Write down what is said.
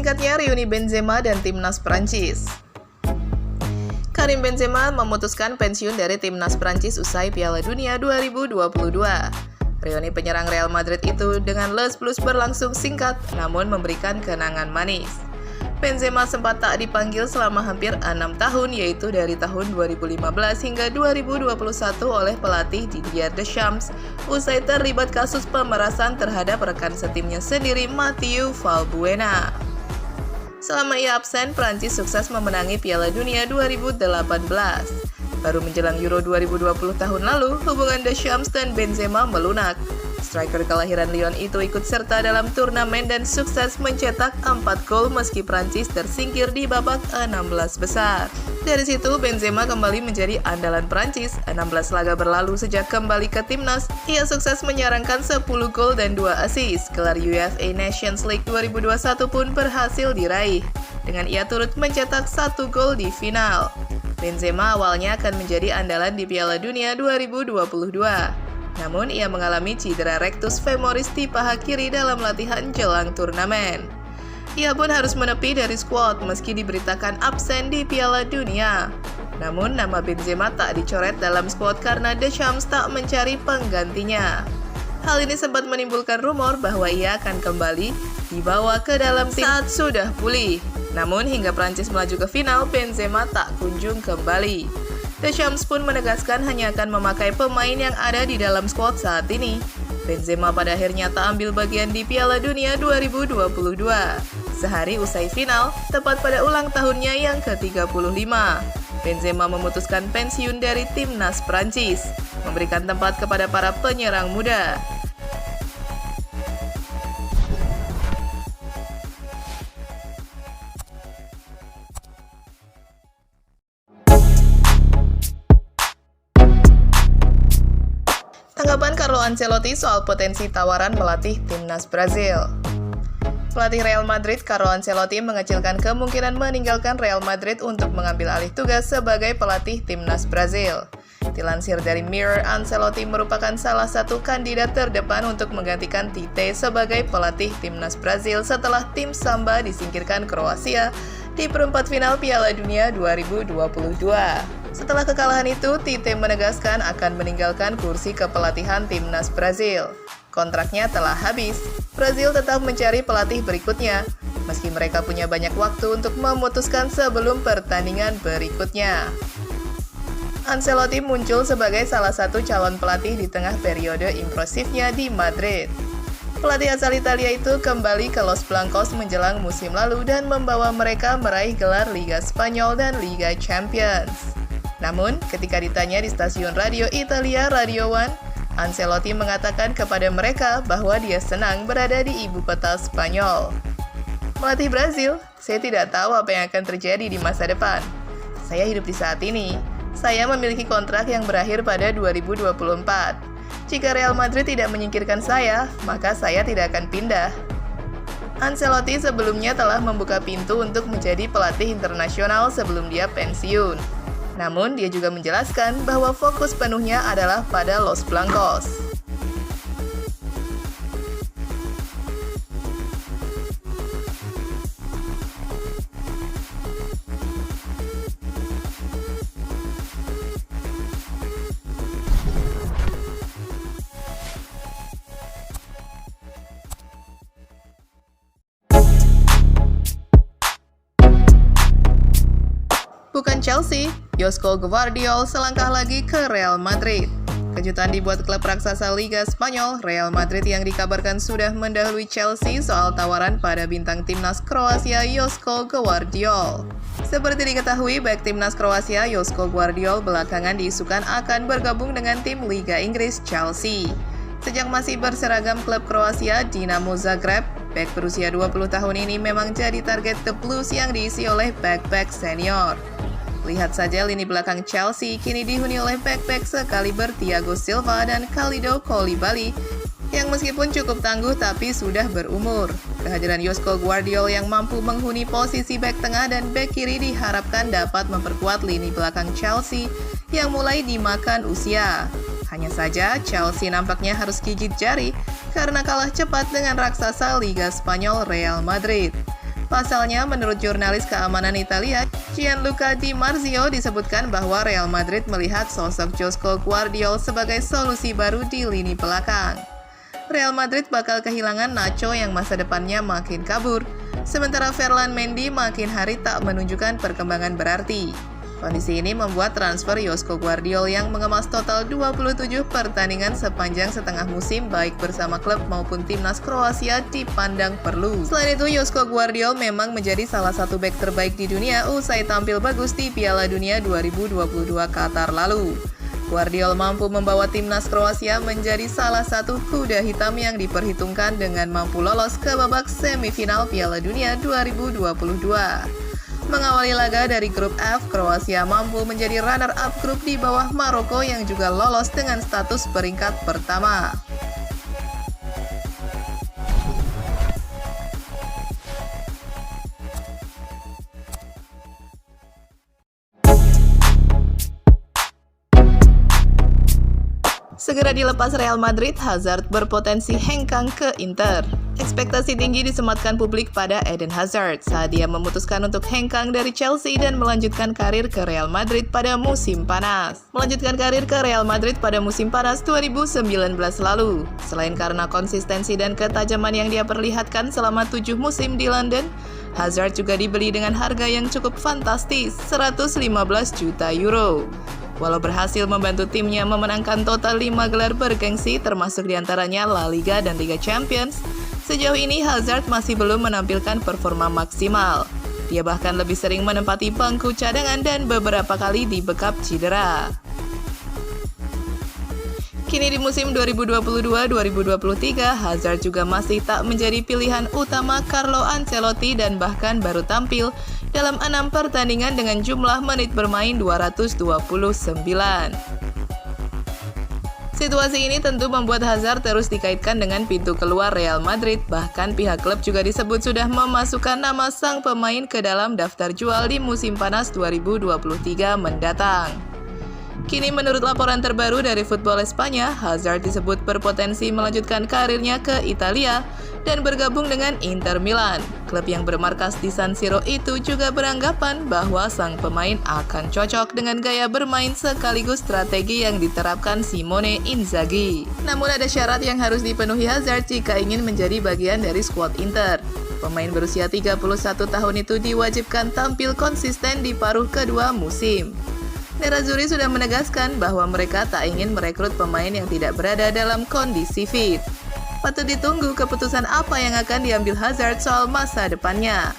Singkatnya, reuni Benzema dan timnas Prancis. Karim Benzema memutuskan pensiun dari timnas Prancis usai Piala Dunia 2022. Reuni penyerang Real Madrid itu dengan Les Blues berlangsung singkat, namun memberikan kenangan manis. Benzema sempat tak dipanggil selama hampir 6 tahun, yaitu dari tahun 2015 hingga 2021 oleh pelatih Didier Deschamps, usai terlibat kasus pemerasan terhadap rekan setimnya sendiri, Mathieu Valbuena. Selama ia absen, Prancis sukses memenangi Piala Dunia 2018. Baru menjelang Euro 2020 tahun lalu, hubungan Deschamps dan Benzema melunak. Striker kelahiran Lyon itu ikut serta dalam turnamen dan sukses mencetak 4 gol meski Prancis tersingkir di babak 16 besar. Dari situ, Benzema kembali menjadi andalan Prancis. 16 laga berlalu sejak kembali ke timnas, ia sukses menyarankan 10 gol dan 2 assist. Gelar UEFA Nations League 2021 pun berhasil diraih, dengan ia turut mencetak 1 gol di final. Benzema awalnya akan menjadi andalan di Piala Dunia 2022. Namun, ia mengalami cedera rectus femoris di paha kiri dalam latihan jelang turnamen. Ia pun harus menepi dari skuad meski diberitakan absen di Piala Dunia. Namun, nama Benzema tak dicoret dalam skuad karena Deschamps tak mencari penggantinya. Hal ini sempat menimbulkan rumor bahwa ia akan kembali dibawa ke dalam tim saat sudah pulih. Namun, hingga Prancis melaju ke final, Benzema tak kunjung kembali. Deschamps pun menegaskan hanya akan memakai pemain yang ada di dalam skuad saat ini. Benzema pada akhirnya tak ambil bagian di Piala Dunia 2022. Sehari usai final, tepat pada ulang tahunnya yang ke-35, Benzema memutuskan pensiun dari timnas Prancis, memberikan tempat kepada para penyerang muda. Tanggapan Carlo Ancelotti soal potensi tawaran melatih timnas Brazil. Pelatih Real Madrid Carlo Ancelotti mengecilkan kemungkinan meninggalkan Real Madrid untuk mengambil alih tugas sebagai pelatih timnas Brazil. Dilansir dari Mirror, Ancelotti merupakan salah satu kandidat terdepan untuk menggantikan Tite sebagai pelatih timnas Brazil setelah tim Samba disingkirkan Kroasia di perempat final Piala Dunia 2022. Setelah kekalahan itu, Tite menegaskan akan meninggalkan kursi kepelatihan timnas Brazil. Kontraknya telah habis. Brazil tetap mencari pelatih berikutnya, meski mereka punya banyak waktu untuk memutuskan sebelum pertandingan berikutnya. Ancelotti muncul sebagai salah satu calon pelatih di tengah periode impresifnya di Madrid. Pelatih asal Italia itu kembali ke Los Blancos menjelang musim lalu dan membawa mereka meraih gelar Liga Spanyol dan Liga Champions. Namun, ketika ditanya di stasiun radio Italia Radio One, Ancelotti mengatakan kepada mereka bahwa dia senang berada di ibu kota Spanyol. Melatih Brazil, saya tidak tahu apa yang akan terjadi di masa depan. Saya hidup di saat ini. Saya memiliki kontrak yang berakhir pada 2024. Jika Real Madrid tidak menyingkirkan saya, maka saya tidak akan pindah. Ancelotti sebelumnya telah membuka pintu untuk menjadi pelatih internasional sebelum dia pensiun. Namun, dia juga menjelaskan bahwa fokus penuhnya adalah pada Los Blancos. Bukan Chelsea, Josko Gvardiol selangkah lagi ke Real Madrid. Kejutan dibuat klub raksasa Liga Spanyol, Real Madrid yang dikabarkan sudah mendahului Chelsea soal tawaran pada bintang timnas Kroasia Josko Gvardiol. Seperti diketahui, bek timnas Kroasia Josko Gvardiol belakangan diisukan akan bergabung dengan tim Liga Inggris Chelsea. Sejak masih berseragam klub Kroasia Dinamo Zagreb, bek berusia 20 tahun ini memang jadi target The Blues yang diisi oleh bek-bek senior. Lihat saja lini belakang Chelsea kini dihuni oleh bek-bek sekaliber Thiago Silva dan Kalidou Koulibaly yang meskipun cukup tangguh tapi sudah berumur. Kehadiran Josko Gvardiol yang mampu menghuni posisi bek tengah dan bek kiri diharapkan dapat memperkuat lini belakang Chelsea yang mulai dimakan usia. Hanya saja Chelsea nampaknya harus gigit jari karena kalah cepat dengan raksasa Liga Spanyol Real Madrid. Pasalnya, menurut jurnalis keamanan Italia, Gianluca Di Marzio disebutkan bahwa Real Madrid melihat sosok Josko Gvardiol sebagai solusi baru di lini belakang. Real Madrid bakal kehilangan Nacho yang masa depannya makin kabur, sementara Ferland Mendy makin hari tak menunjukkan perkembangan berarti. Kondisi ini membuat transfer Josko Gvardiol yang mengemas total 27 pertandingan sepanjang setengah musim baik bersama klub maupun timnas Kroasia dipandang perlu. Selain itu, Josko Gvardiol memang menjadi salah satu bek terbaik di dunia usai tampil bagus di Piala Dunia 2022 Qatar lalu. Gvardiol mampu membawa timnas Kroasia menjadi salah satu kuda hitam yang diperhitungkan dengan mampu lolos ke babak semifinal Piala Dunia 2022. Mengawali laga dari grup F, Kroasia mampu menjadi runner-up grup di bawah Maroko yang juga lolos dengan status peringkat pertama. Segera dilepas Real Madrid, Hazard berpotensi hengkang ke Inter. Ekspektasi tinggi disematkan publik pada Eden Hazard saat dia memutuskan untuk hengkang dari Chelsea dan melanjutkan karir ke Real Madrid pada musim panas. 2019 lalu. Selain karena konsistensi dan ketajaman yang dia perlihatkan selama 7 musim di London, Hazard juga dibeli dengan harga yang cukup fantastis, 115 juta euro. Walau berhasil membantu timnya memenangkan total 5 gelar bergengsi termasuk diantaranya La Liga dan Liga Champions, sejauh ini Hazard masih belum menampilkan performa maksimal. Dia bahkan lebih sering menempati bangku cadangan dan beberapa kali dibekap cedera. Kini di musim 2022-2023, Hazard juga masih tak menjadi pilihan utama Carlo Ancelotti dan bahkan baru tampil dalam 6 pertandingan dengan jumlah menit bermain 229. Situasi ini tentu membuat Hazard terus dikaitkan dengan pintu keluar Real Madrid, bahkan pihak klub juga disebut sudah memasukkan nama sang pemain ke dalam daftar jual di musim panas 2023 mendatang. Kini menurut laporan terbaru dari Football Espanya, Hazard disebut berpotensi melanjutkan karirnya ke Italia dan bergabung dengan Inter Milan. Klub yang bermarkas di San Siro itu juga beranggapan bahwa sang pemain akan cocok dengan gaya bermain sekaligus strategi yang diterapkan Simone Inzaghi. Namun ada syarat yang harus dipenuhi Hazard jika ingin menjadi bagian dari skuad Inter. Pemain berusia 31 tahun itu diwajibkan tampil konsisten di paruh kedua musim. Nerazzurri sudah menegaskan bahwa mereka tak ingin merekrut pemain yang tidak berada dalam kondisi fit. Patut ditunggu keputusan apa yang akan diambil Hazard soal masa depannya.